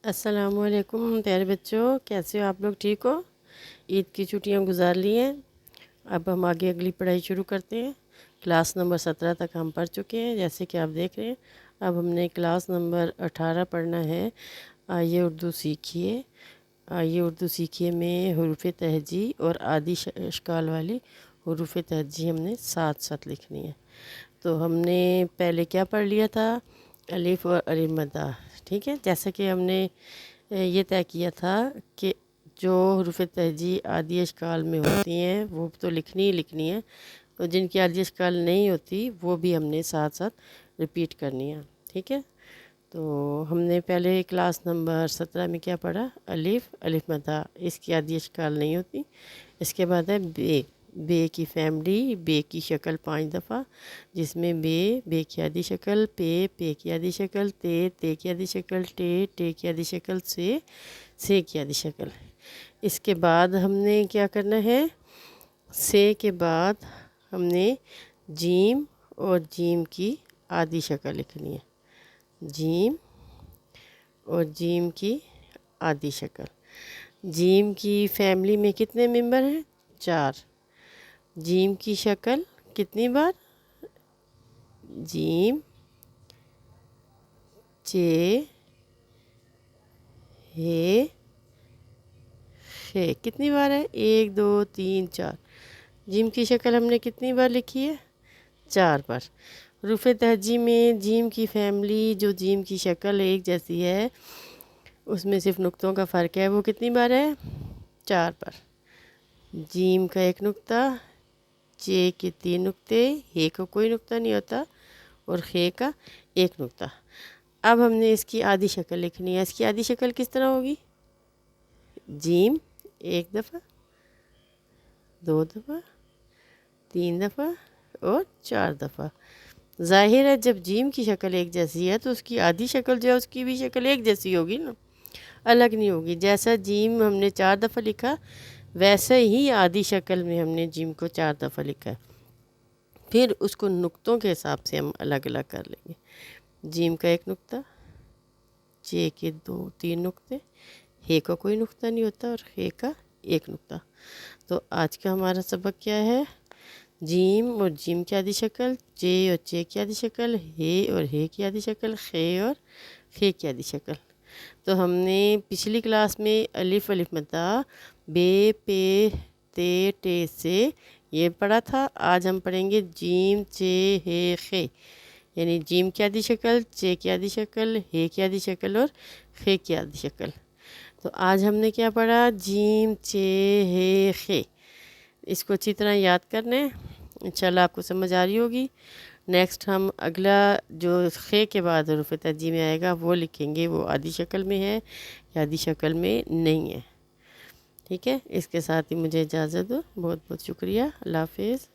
السلام علیکم پیارے بچوں، کیسے ہو آپ لوگ؟ ٹھیک ہو؟ عید کی چھٹیاں گزار لی ہیں، اب ہم آگے اگلی پڑھائی شروع کرتے ہیں۔ کلاس نمبر 17 تک ہم پڑھ چکے ہیں، جیسے کہ آپ دیکھ رہے ہیں۔ اب ہم نے کلاس نمبر 18 پڑھنا ہے۔ آئیے اردو سیکھیے، آئیے اردو سیکھیے میں حروف تہجی اور عادی اشکال والی حروف تہجی ہم نے ساتھ ساتھ لکھنی ہے۔ تو ہم نے پہلے کیا پڑھ لیا تھا؟ الف اور الف مدہ، ٹھیک ہے۔ جیسا کہ ہم نے یہ طے کیا تھا کہ جو حروف تہجی عادی اشکال میں ہوتی ہیں وہ تو لکھنی ہی لکھنی ہے، اور جن کی عادی اشکال نہیں ہوتی وہ بھی ہم نے ساتھ ساتھ رپیٹ کرنی ہے، ٹھیک ہے۔ تو ہم نے پہلے کلاس نمبر 17 میں کیا پڑھا؟ الف، الف مدہ، اس کی عادی اشکال نہیں ہوتی۔ اس کے بعد ہے بے، بے کی فیملی، بے کی شکل 5 دفعہ، جس میں بے، بے کی عادی شکل، پے کی عادی شکل، تے کی عادی شکل، ٹے کی عادی شکل، سے کی عادی شکل۔ اس کے بعد ہم نے کیا کرنا ہے؟ سے کے بعد ہم نے جیم اور جیم کی عادی شکل لکھنی ہے، جیم اور جیم کی عادی شکل۔ جیم کی فیملی میں کتنے ممبر ہیں؟ 4۔ جیم کی شکل کتنی بار؟ جیم، چے، ہے، خے، کتنی بار ہے؟ 1 2 3 4۔ جیم کی شکل ہم نے کتنی بار لکھی ہے؟ 4 بار۔ حروف تہجی میں جیم کی فیملی، جو جیم کی شکل ایک جیسی ہے، اس میں صرف نقطوں کا فرق ہے، وہ کتنی بار ہے؟ 4 بار۔ جیم کا 1 نقطہ، چے کے 3 نقطے، ہے کا کوئی نقطہ نہیں ہوتا، اور خے کا 1 نقطہ۔ اب ہم نے اس کی عادی شکل لکھنی ہے۔ اس کی عادی شکل کس طرح ہوگی؟ جیم 1 دفعہ، 2 دفعہ، 3 دفعہ اور 4 دفعہ۔ ظاہر ہے جب جیم کی شکل ایک جیسی ہے تو اس کی عادی شکل جو ہے اس کی بھی شکل ایک جیسی ہوگی نا، الگ نہیں ہوگی۔ جیسا جیم ہم نے 4 دفعہ لکھا، ویسے ہی عادی شکل میں ہم نے جیم کو 4 دفعہ لکھا ہے۔ پھر اس کو نقطوں کے حساب سے ہم الگ الگ کر لیں گے۔ جیم کا 1 نقطہ، چے کے 2 3 نقطے، ہے کا کوئی نقطہ نہیں ہوتا، اور خے کا 1 نقطہ۔ تو آج کا ہمارا سبق کیا ہے؟ جیم اور جیم کی عادی شکل، چے اور چے کی عادی شکل، ہے اور ہے کی عادی شکل، خے اور خے کی عادی شکل۔ تو ہم نے پچھلی کلاس میں الف، الف مدہ، بے، پے، تے، ٹے، سے یہ پڑھا تھا۔ آج ہم پڑھیں گے جیم، چے، ہے، خے، یعنی جیم کی عادی شکل، چے کی عادی شکل، ہے کی عادی شکل اور خے کی عادی شکل۔ تو آج ہم نے کیا پڑھا؟ جیم، چے، ہے، خے۔ اس کو اچھی طرح یاد کرنا ہے، انشاءاللہ آپ کو سمجھ آ رہی ہوگی۔ نیکسٹ ہم اگلا جو خے کے بعد حروف تہجی میں آئے گا وہ لکھیں گے، وہ عادی شکل میں ہے یا عادی شکل میں نہیں ہے، ٹھیک ہے۔ اس کے ساتھ ہی مجھے اجازت دو، بہت بہت شکریہ، اللہ حافظ۔